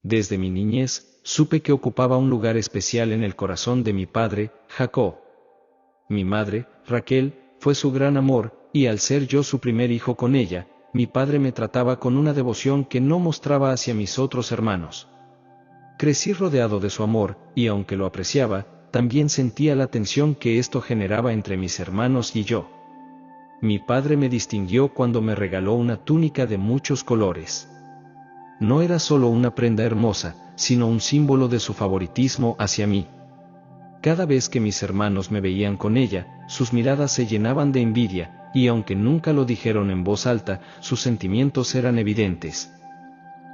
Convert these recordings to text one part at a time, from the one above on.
Desde mi niñez, supe que ocupaba un lugar especial en el corazón de mi padre, Jacob. Mi madre, Raquel, fue su gran amor, y al ser yo su primer hijo con ella, mi padre me trataba con una devoción que no mostraba hacia mis otros hermanos. Crecí rodeado de su amor, y aunque lo apreciaba, también sentía la tensión que esto generaba entre mis hermanos y yo. Mi padre me distinguió cuando me regaló una túnica de muchos colores. No era solo una prenda hermosa, sino un símbolo de su favoritismo hacia mí. Cada vez que mis hermanos me veían con ella, sus miradas se llenaban de envidia, y aunque nunca lo dijeron en voz alta, sus sentimientos eran evidentes.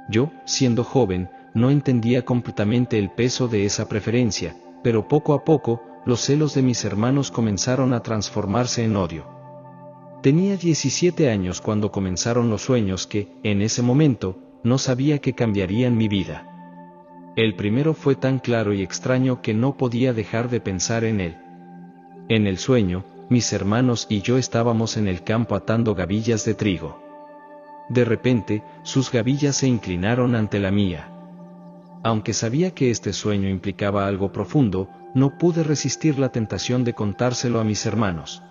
Yo, siendo joven, no entendía completamente el peso de esa preferencia, pero poco a poco, los celos de mis hermanos comenzaron a transformarse en odio. Tenía 17 años cuando comenzaron los sueños que, en ese momento, no sabía que cambiarían mi vida. El primero fue tan claro y extraño que no podía dejar de pensar en él. En el sueño, mis hermanos y yo estábamos en el campo atando gavillas de trigo. De repente, sus gavillas se inclinaron ante la mía. Aunque sabía que este sueño implicaba algo profundo, no pude resistir la tentación de contárselo a mis hermanos.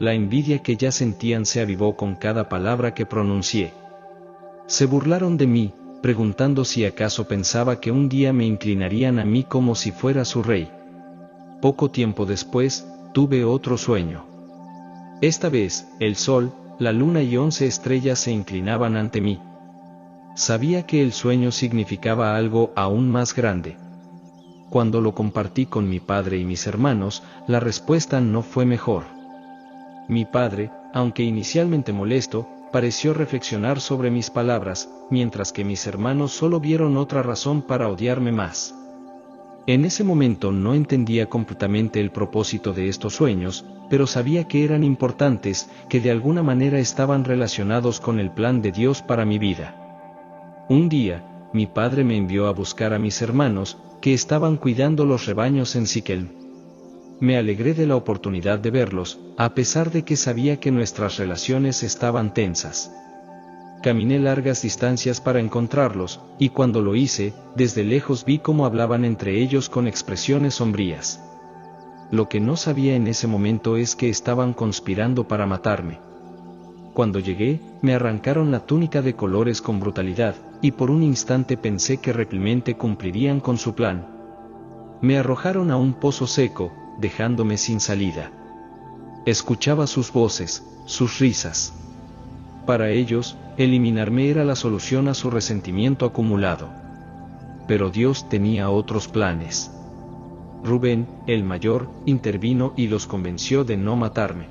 La envidia que ya sentían se avivó con cada palabra que pronuncié. Se burlaron de mí, preguntando si acaso pensaba que un día me inclinarían a mí como si fuera su rey. Poco tiempo después, tuve otro sueño. Esta vez, el sol, la luna y 11 estrellas se inclinaban ante mí. Sabía que el sueño significaba algo aún más grande. Cuando lo compartí con mi padre y mis hermanos, la respuesta no fue mejor. Mi padre, aunque inicialmente molesto, pareció reflexionar sobre mis palabras, mientras que mis hermanos solo vieron otra razón para odiarme más. En ese momento no entendía completamente el propósito de estos sueños, pero sabía que eran importantes, que de alguna manera estaban relacionados con el plan de Dios para mi vida. Un día, mi padre me envió a buscar a mis hermanos, que estaban cuidando los rebaños en Siquem. Me alegré de la oportunidad de verlos, a pesar de que sabía que nuestras relaciones estaban tensas. Caminé largas distancias para encontrarlos, y cuando lo hice, desde lejos vi cómo hablaban entre ellos con expresiones sombrías. Lo que no sabía en ese momento es que estaban conspirando para matarme. Cuando llegué, me arrancaron la túnica de colores con brutalidad, y por un instante pensé que realmente cumplirían con su plan. Me arrojaron a un pozo seco, dejándome sin salida. Escuchaba sus voces, sus risas. Para ellos, eliminarme era la solución a su resentimiento acumulado. Pero Dios tenía otros planes. Rubén, el mayor, intervino y los convenció de no matarme.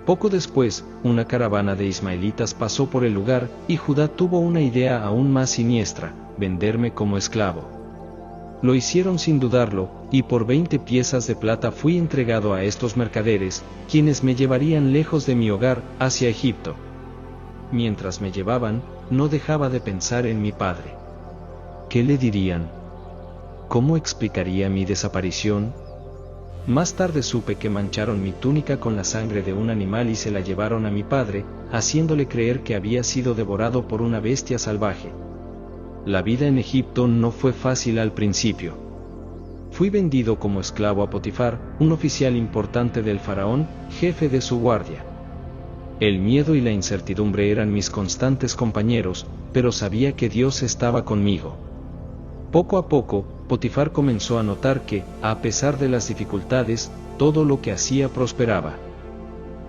Poco después, una caravana de ismaelitas pasó por el lugar, y Judá tuvo una idea aún más siniestra: venderme como esclavo. Lo hicieron sin dudarlo, y por 20 piezas de plata fui entregado a estos mercaderes, quienes me llevarían lejos de mi hogar, hacia Egipto. Mientras me llevaban, no dejaba de pensar en mi padre. ¿Qué le dirían? ¿Cómo explicaría mi desaparición? Más tarde supe que mancharon mi túnica con la sangre de un animal y se la llevaron a mi padre, haciéndole creer que había sido devorado por una bestia salvaje. La vida en Egipto no fue fácil al principio. Fui vendido como esclavo a Potifar, un oficial importante del faraón, jefe de su guardia. El miedo y la incertidumbre eran mis constantes compañeros, pero sabía que Dios estaba conmigo. Poco a poco, Potifar comenzó a notar que, a pesar de las dificultades, todo lo que hacía prosperaba.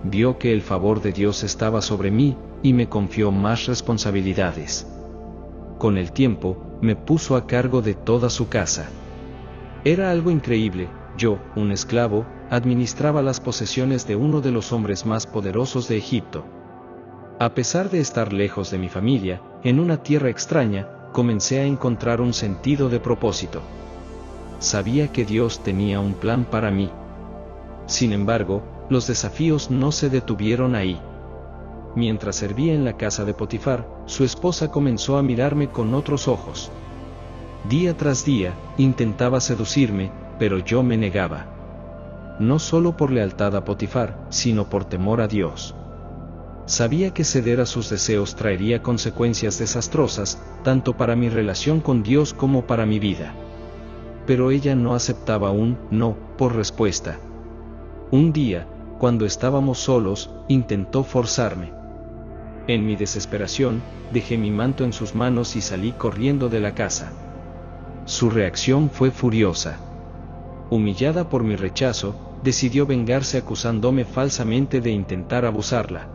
Vio que el favor de Dios estaba sobre mí, y me confió más responsabilidades. Con el tiempo, me puso a cargo de toda su casa. Era algo increíble. Yo, un esclavo, administraba las posesiones de uno de los hombres más poderosos de Egipto. A pesar de estar lejos de mi familia, en una tierra extraña, comencé a encontrar un sentido de propósito. Sabía que Dios tenía un plan para mí. Sin embargo, los desafíos no se detuvieron ahí. Mientras servía en la casa de Potifar, su esposa comenzó a mirarme con otros ojos. Día tras día, intentaba seducirme, pero yo me negaba. No solo por lealtad a Potifar, sino por temor a Dios. Sabía que ceder a sus deseos traería consecuencias desastrosas, tanto para mi relación con Dios como para mi vida. Pero ella no aceptaba un no por respuesta. Un día, cuando estábamos solos, intentó forzarme. En mi desesperación, dejé mi manto en sus manos y salí corriendo de la casa. Su reacción fue furiosa. Humillada por mi rechazo, decidió vengarse acusándome falsamente de intentar abusarla.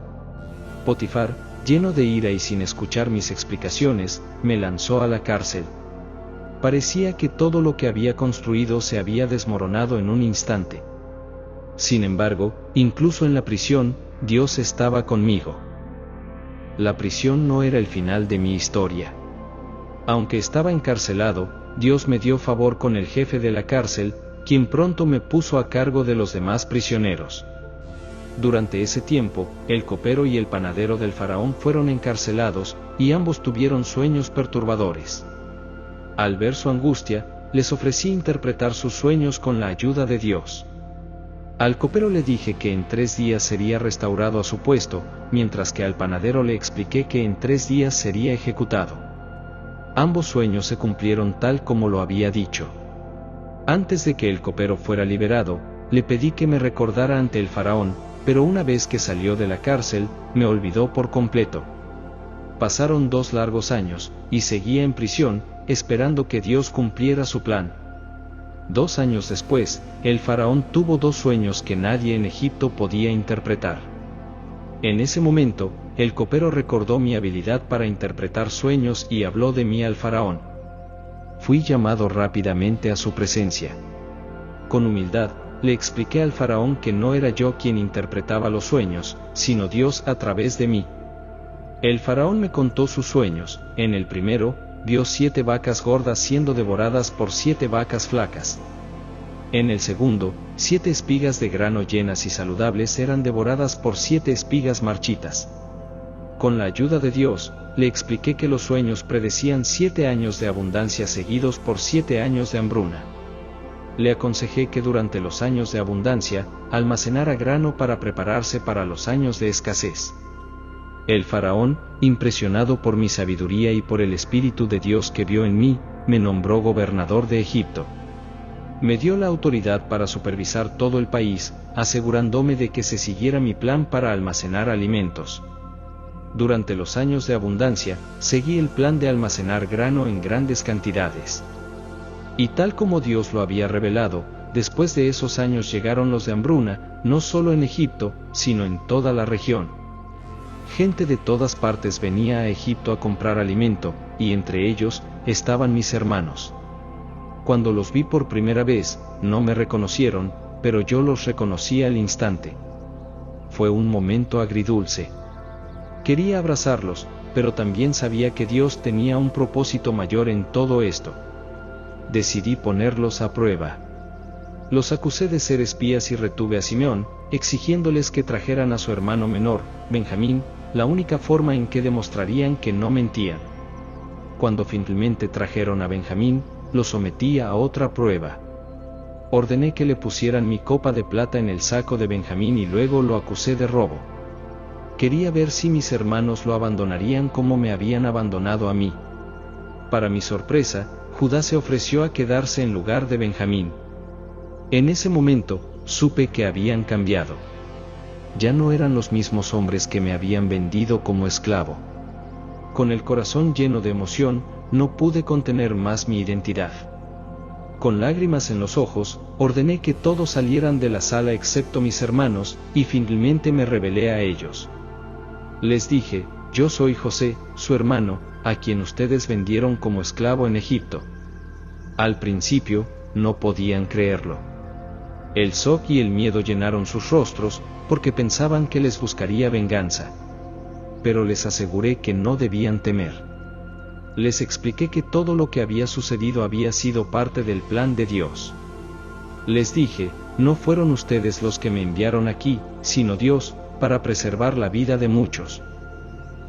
Potifar, lleno de ira y sin escuchar mis explicaciones, me lanzó a la cárcel. Parecía que todo lo que había construido se había desmoronado en un instante. Sin embargo, incluso en la prisión, Dios estaba conmigo. La prisión no era el final de mi historia. Aunque estaba encarcelado, Dios me dio favor con el jefe de la cárcel, quien pronto me puso a cargo de los demás prisioneros. Durante ese tiempo, el copero y el panadero del faraón fueron encarcelados, y ambos tuvieron sueños perturbadores. Al ver su angustia, les ofrecí interpretar sus sueños con la ayuda de Dios. Al copero le dije que en 3 días sería restaurado a su puesto, mientras que al panadero le expliqué que en 3 días sería ejecutado. Ambos sueños se cumplieron tal como lo había dicho. Antes de que el copero fuera liberado, le pedí que me recordara ante el faraón, pero una vez que salió de la cárcel, me olvidó por completo. Pasaron 2 largos años, y seguía en prisión, esperando que Dios cumpliera su plan. 2 años después, el faraón tuvo 2 sueños que nadie en Egipto podía interpretar. En ese momento, el copero recordó mi habilidad para interpretar sueños y habló de mí al faraón. Fui llamado rápidamente a su presencia. Con humildad, le expliqué al faraón que no era yo quien interpretaba los sueños, sino Dios a través de mí. El faraón me contó sus sueños. En el primero, vio 7 vacas gordas siendo devoradas por 7 vacas flacas. En el segundo, 7 espigas de grano llenas y saludables eran devoradas por 7 espigas marchitas. Con la ayuda de Dios, le expliqué que los sueños predecían 7 años de abundancia seguidos por 7 años de hambruna. Le aconsejé que durante los años de abundancia, almacenara grano para prepararse para los años de escasez. El faraón, impresionado por mi sabiduría y por el Espíritu de Dios que vio en mí, me nombró gobernador de Egipto. Me dio la autoridad para supervisar todo el país, asegurándome de que se siguiera mi plan para almacenar alimentos. Durante los años de abundancia, seguí el plan de almacenar grano en grandes cantidades. Y tal como Dios lo había revelado, después de esos años llegaron los de hambruna, no solo en Egipto, sino en toda la región. Gente de todas partes venía a Egipto a comprar alimento, y entre ellos, estaban mis hermanos. Cuando los vi por primera vez, no me reconocieron, pero yo los reconocí al instante. Fue un momento agridulce. Quería abrazarlos, pero también sabía que Dios tenía un propósito mayor en todo esto. Decidí ponerlos a prueba. Los acusé de ser espías y retuve a Simeón, exigiéndoles que trajeran a su hermano menor, Benjamín, la única forma en que demostrarían que no mentían. Cuando finalmente trajeron a Benjamín, lo sometí a otra prueba. Ordené que le pusieran mi copa de plata en el saco de Benjamín y luego lo acusé de robo. Quería ver si mis hermanos lo abandonarían como me habían abandonado a mí. Para mi sorpresa, Judá se ofreció a quedarse en lugar de Benjamín. En ese momento, supe que habían cambiado. Ya no eran los mismos hombres que me habían vendido como esclavo. Con el corazón lleno de emoción, no pude contener más mi identidad. Con lágrimas en los ojos, ordené que todos salieran de la sala excepto mis hermanos, y finalmente me rebelé a ellos. Les dije: yo soy José, su hermano, a quien ustedes vendieron como esclavo en Egipto. Al principio, no podían creerlo. El shock y el miedo llenaron sus rostros, porque pensaban que les buscaría venganza. Pero les aseguré que no debían temer. Les expliqué que todo lo que había sucedido había sido parte del plan de Dios. Les dije: no fueron ustedes los que me enviaron aquí, sino Dios, para preservar la vida de muchos.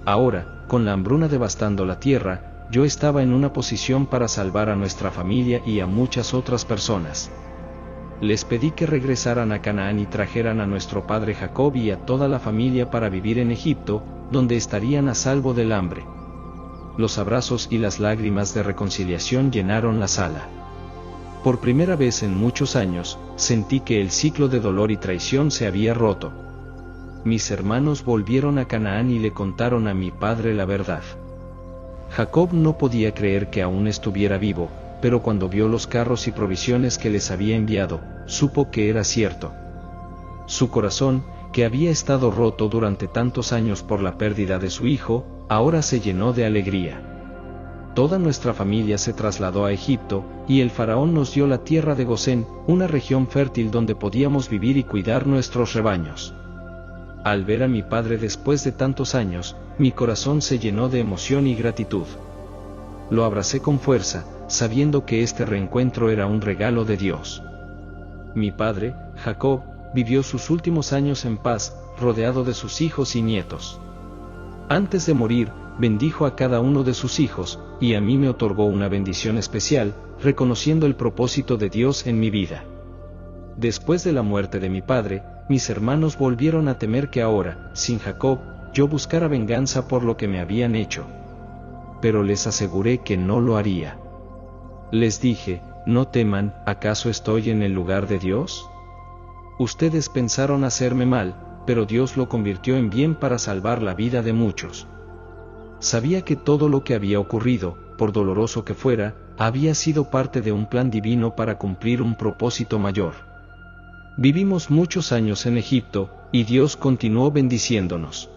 Ahora, con la hambruna devastando la tierra, yo estaba en una posición para salvar a nuestra familia y a muchas otras personas. Les pedí que regresaran a Canaán y trajeran a nuestro padre Jacob y a toda la familia para vivir en Egipto, donde estarían a salvo del hambre. Los abrazos y las lágrimas de reconciliación llenaron la sala. Por primera vez en muchos años, sentí que el ciclo de dolor y traición se había roto. Mis hermanos volvieron a Canaán y le contaron a mi padre la verdad. Jacob no podía creer que aún estuviera vivo, pero cuando vio los carros y provisiones que les había enviado, supo que era cierto. Su corazón, que había estado roto durante tantos años por la pérdida de su hijo, ahora se llenó de alegría. Toda nuestra familia se trasladó a Egipto, y el faraón nos dio la tierra de Gosén, una región fértil donde podíamos vivir y cuidar nuestros rebaños. Al ver a mi padre después de tantos años, mi corazón se llenó de emoción y gratitud. Lo abracé con fuerza, sabiendo que este reencuentro era un regalo de Dios. Mi padre, Jacob, vivió sus últimos años en paz, rodeado de sus hijos y nietos. Antes de morir, bendijo a cada uno de sus hijos, y a mí me otorgó una bendición especial, reconociendo el propósito de Dios en mi vida. Después de la muerte de mi padre, mis hermanos volvieron a temer que ahora, sin Jacob, yo buscara venganza por lo que me habían hecho. Pero les aseguré que no lo haría. Les dije, no teman, ¿acaso estoy en el lugar de Dios? Ustedes pensaron hacerme mal, pero Dios lo convirtió en bien para salvar la vida de muchos. Sabía que todo lo que había ocurrido, por doloroso que fuera, había sido parte de un plan divino para cumplir un propósito mayor. Vivimos muchos años en Egipto, y Dios continuó bendiciéndonos.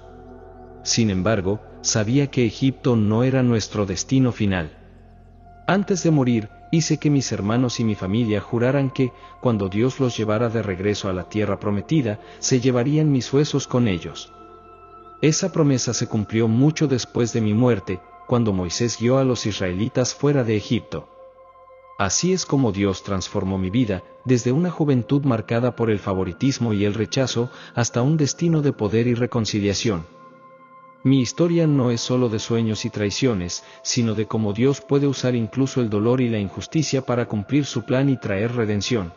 Sin embargo, sabía que Egipto no era nuestro destino final. Antes de morir, hice que mis hermanos y mi familia juraran que, cuando Dios los llevara de regreso a la tierra prometida, se llevarían mis huesos con ellos. Esa promesa se cumplió mucho después de mi muerte, cuando Moisés guió a los israelitas fuera de Egipto. Así es como Dios transformó mi vida, desde una juventud marcada por el favoritismo y el rechazo, hasta un destino de poder y reconciliación. Mi historia no es solo de sueños y traiciones, sino de cómo Dios puede usar incluso el dolor y la injusticia para cumplir su plan y traer redención.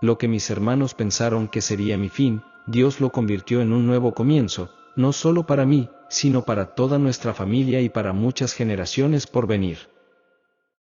Lo que mis hermanos pensaron que sería mi fin, Dios lo convirtió en un nuevo comienzo, no solo para mí, sino para toda nuestra familia y para muchas generaciones por venir.